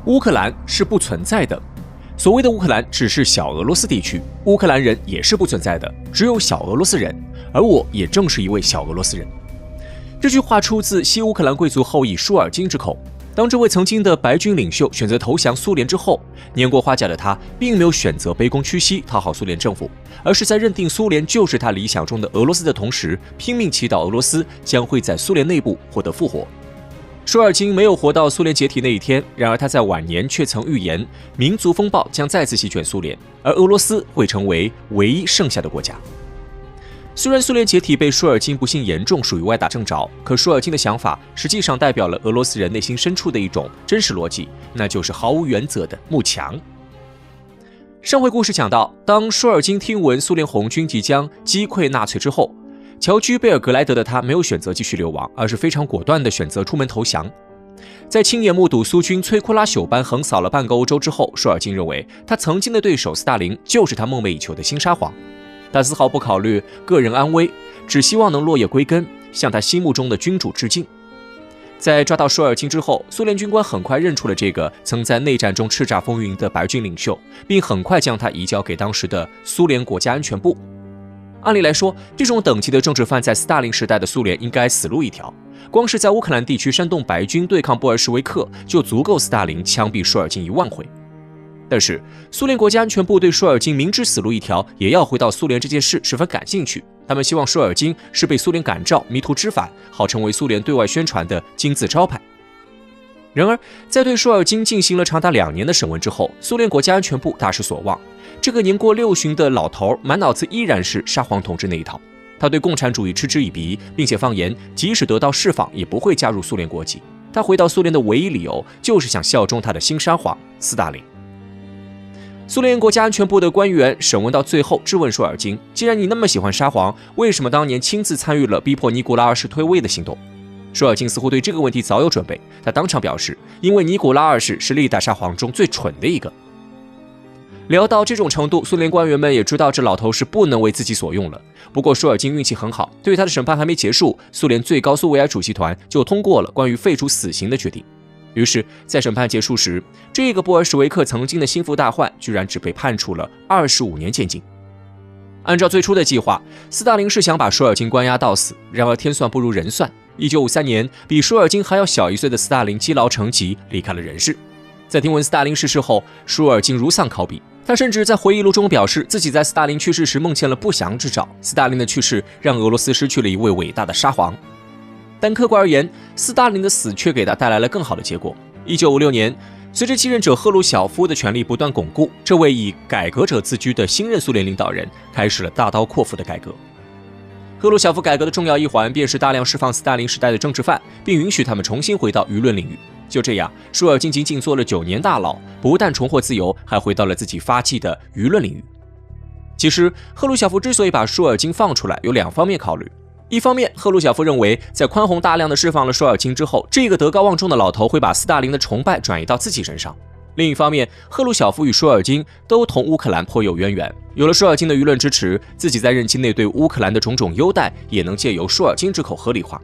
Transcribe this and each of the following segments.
乌克兰是不存在的。所谓的乌克兰只是小俄罗斯地区，乌克兰人也是不存在的，只有小俄罗斯人，而我也正是一位小俄罗斯人。这句话出自西乌克兰贵族后裔舒尔金之口。当这位曾经的白军领袖选择投降苏联之后，年过花甲的他并没有选择卑躬屈膝讨好苏联政府，而是在认定苏联就是他理想中的俄罗斯的同时，拼命祈祷俄罗斯将会在苏联内部获得复活。舒尔金没有活到苏联解体那一天，然而他在晚年却曾预言，民族风暴将再次席卷苏联，而俄罗斯会成为唯一剩下的国家。虽然苏联解体被舒尔金不幸严重属于歪打正着，可舒尔金的想法实际上代表了俄罗斯人内心深处的一种真实逻辑，那就是毫无原则的慕强。上回故事讲到，当舒尔金听闻苏联红军即将击溃纳粹之后，侨居贝尔格莱德的他没有选择继续流亡，而是非常果断地选择出门投降。在亲眼目睹苏军摧枯拉朽般横扫了半个欧洲之后，舒尔金认为他曾经的对手斯大林就是他梦寐以求的新沙皇。他丝毫不考虑个人安危，只希望能落叶归根，向他心目中的君主致敬。在抓到舒尔金之后，苏联军官很快认出了这个曾在内战中叱咤风云的白军领袖，并很快将他移交给当时的苏联国家安全部。按理来说，这种等级的政治犯在斯大林时代的苏联应该死路一条，光是在乌克兰地区煽动白军对抗布尔什维克，就足够斯大林枪毙舒尔金1万回。但是苏联国家安全部对舒尔金明知死路一条也要回到苏联这件事十分感兴趣，他们希望舒尔金是被苏联感召迷途知返，好成为苏联对外宣传的金字招牌。然而在对舒尔金进行了长达2年的审问之后，苏联国家安全部大失所望，这个年过60的老头满脑子依然是沙皇统治那一套，他对共产主义嗤之以鼻，并且放言即使得到释放也不会加入苏联国籍，他回到苏联的唯一理由就是想效忠他的新沙皇斯大林。苏联国家安全部的官员审问到最后，质问舒尔金，既然你那么喜欢沙皇，为什么当年亲自参与了逼迫尼古拉2世退位的行动？舒尔金似乎对这个问题早有准备，他当场表示，因为尼古拉2世是历代沙皇中最蠢的一个。聊到这种程度，苏联官员们也知道这老头是不能为自己所用了。不过舒尔金运气很好，对他的审判还没结束，苏联最高苏维埃主席团就通过了关于废除死刑的决定。于是在审判结束时，这个布尔什维克曾经的心腹大患居然只被判处了25年监禁。按照最初的计划，斯大林是想把舒尔金关押到死，然而天算不如人算，1953年比舒尔金还要小1岁的斯大林积劳成疾离开了人世。在听闻斯大林逝世后，舒尔金如丧考妣，他甚至在回忆录中表示，自己在斯大林去世时梦见了不祥之兆，斯大林的去世让俄罗斯失去了一位伟大的沙皇。但客观而言，斯大林的死却给他带来了更好的结果。1956年，随着继任者赫鲁晓夫的权力不断巩固，这位以改革者自居的新任苏联领导人开始了大刀阔斧的改革。赫鲁晓夫改革的重要一环便是大量释放斯大林时代的政治犯，并允许他们重新回到舆论领域。就这样，舒尔金仅仅坐了9年大牢，不但重获自由，还回到了自己发迹的舆论领域。其实，赫鲁晓夫之所以把舒尔金放出来，有2方面考虑。一方面，赫鲁晓夫认为，在宽宏大量的释放了舒尔金之后，这个德高望重的老头会把斯大林的崇拜转移到自己身上。另一方面，赫鲁晓夫与舒尔金都同乌克兰颇有渊源，有了舒尔金的舆论支持，自己在任期内对乌克兰的种种优待也能借由舒尔金之口合理化。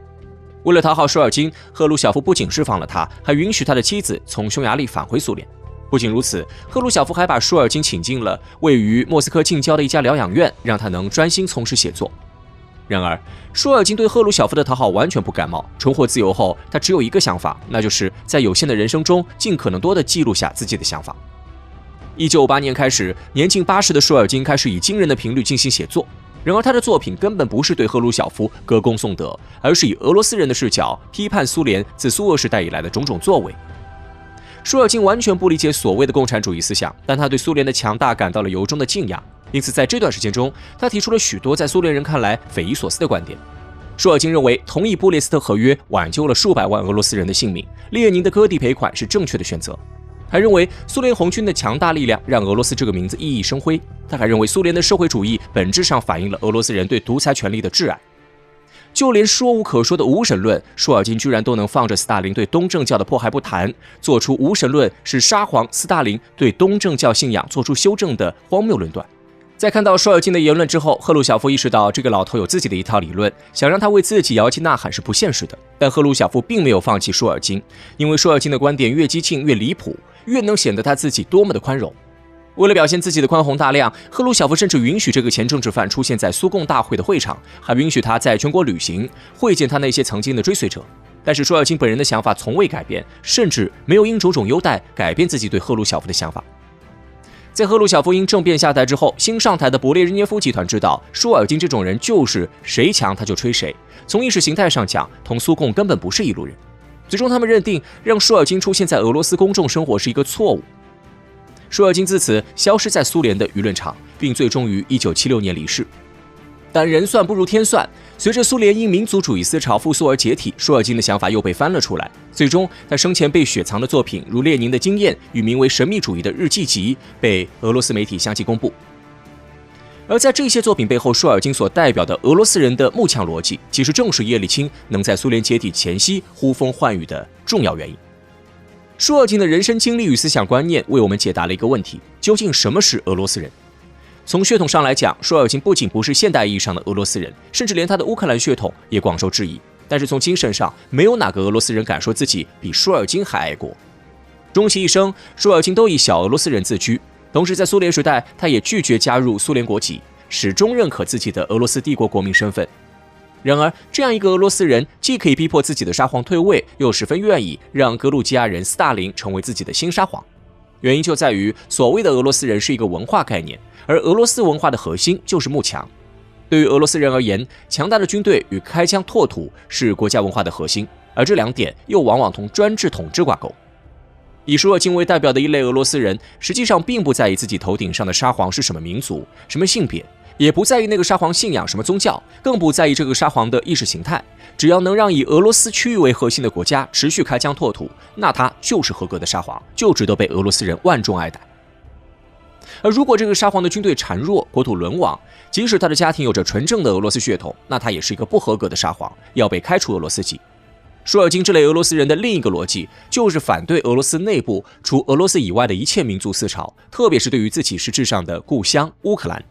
为了讨好舒尔金，赫鲁晓夫不仅释放了他，还允许他的妻子从匈牙利返回苏联。不仅如此，赫鲁晓夫还把舒尔金请进了位于莫斯科近郊的一家疗养院，让他能专心从事写作。然而，舒尔金对赫鲁晓夫的讨好完全不感冒。重获自由后，他只有一个想法，那就是在有限的人生中尽可能多地记录下自己的想法。1958年开始，年近80的舒尔金开始以惊人的频率进行写作。然而，他的作品根本不是对赫鲁晓夫歌功颂德，而是以俄罗斯人的视角批判苏联自苏俄时代以来的种种作为。舒尔金完全不理解所谓的共产主义思想，但他对苏联的强大感到了由衷的敬仰。因此，在这段时间中，他提出了许多在苏联人看来匪夷所思的观点。舒尔金认为，同意布列斯特合约挽救了数百万俄罗斯人的性命，列宁的割地赔款是正确的选择。还认为苏联红军的强大力量让俄罗斯这个名字熠熠生辉。他还认为苏联的社会主义本质上反映了俄罗斯人对独裁权力的挚爱。就连说无可说的无神论，舒尔金居然都能放着斯大林对东正教的迫害不谈，做出无神论是沙皇斯大林对东正教信仰做出修正的荒谬论断。在看到舒尔金的言论之后，赫鲁晓夫意识到这个老头有自己的一套理论，想让他为自己摇旗呐喊是不现实的。但赫鲁晓夫并没有放弃舒尔金，因为舒尔金的观点越激进越离谱，越能显得他自己多么的宽容。为了表现自己的宽宏大量，赫鲁晓夫甚至允许这个前政治犯出现在苏共大会的会场，还允许他在全国旅行，会见他那些曾经的追随者。但是舒尔金本人的想法从未改变，甚至没有因种种优待改变自己对赫鲁晓夫的想法。在赫鲁晓夫因政变下台之后，新上台的勃列日涅夫集团知道舒尔金这种人就是谁强他就吹谁，从意识形态上讲，同苏共根本不是一路人。最终他们认定让舒尔金出现在俄罗斯公众生活是一个错误。舒尔金自此消失在苏联的舆论场，并最终于1976年离世。但人算不如天算，随着苏联因民族主义思潮复苏而解体，舒尔金的想法又被翻了出来。最终，他生前被雪藏的作品，如列宁的经验与名为《神秘主义的日记集》，被俄罗斯媒体相继公布。而在这些作品背后，舒尔金所代表的俄罗斯人的慕强逻辑，其实正是叶利钦能在苏联解体前夕呼风唤雨的重要原因。舒尔金的人生经历与思想观念为我们解答了一个问题：究竟什么是俄罗斯人？从血统上来讲，舒尔金不仅不是现代意义上的俄罗斯人，甚至连他的乌克兰血统也广受质疑。但是从精神上，没有哪个俄罗斯人敢说自己比舒尔金还爱国。终其一生，舒尔金都以小俄罗斯人自居。同时，在苏联时代，他也拒绝加入苏联国籍，始终认可自己的俄罗斯帝国国民身份。然而，这样一个俄罗斯人，既可以逼迫自己的沙皇退位，又十分愿意让格鲁吉亚人斯大林成为自己的新沙皇。原因就在于，所谓的俄罗斯人是一个文化概念，而俄罗斯文化的核心就是慕强。对于俄罗斯人而言，强大的军队与开疆拓土是国家文化的核心，而这两点又往往同专制统治挂钩。以舒尔金为代表的一类俄罗斯人，实际上并不在意自己头顶上的沙皇是什么民族、什么性别，也不在意那个沙皇信仰什么宗教，更不在意这个沙皇的意识形态。只要能让以俄罗斯区域为核心的国家持续开疆拓土，那他就是合格的沙皇，就值得被俄罗斯人万众爱戴。而如果这个沙皇的军队孱弱，国土沦亡，即使他的家庭有着纯正的俄罗斯血统，那他也是一个不合格的沙皇，要被开除俄罗斯籍。舒尔金这类俄罗斯人的另一个逻辑，就是反对俄罗斯内部除俄罗斯以外的一切民族思潮，特别是对于自己实质上的故乡乌克兰。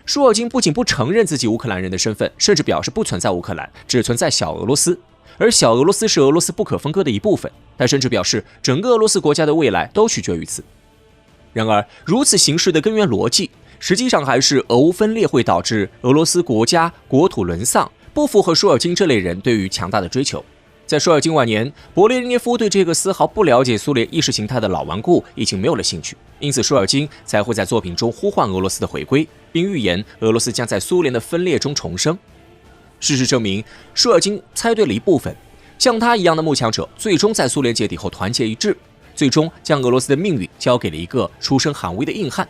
舒尔金不仅不承认自己乌克兰人的身份，甚至表示不存在乌克兰，只存在小俄罗斯，而小俄罗斯是俄罗斯不可分割的一部分。他甚至表示，整个俄罗斯国家的未来都取决于此。然而，如此形式的根源逻辑，实际上还是俄乌分裂会导致俄罗斯国家国土沦丧，不符合舒尔金这类人对于强大的追求。在舒尔金晚年，勃列日涅夫对这个丝毫不了解苏联意识形态的老顽固已经没有了兴趣，因此舒尔金才会在作品中呼唤俄罗斯的回归，并预言俄罗斯将在苏联的分裂中重生。事实证明，舒尔金猜对了一部分，像他一样的慕强者最终在苏联解体后团结一致，最终将俄罗斯的命运交给了一个出身寒微的硬汉。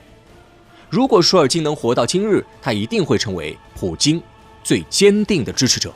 如果舒尔金能活到今日，他一定会成为普京最坚定的支持者。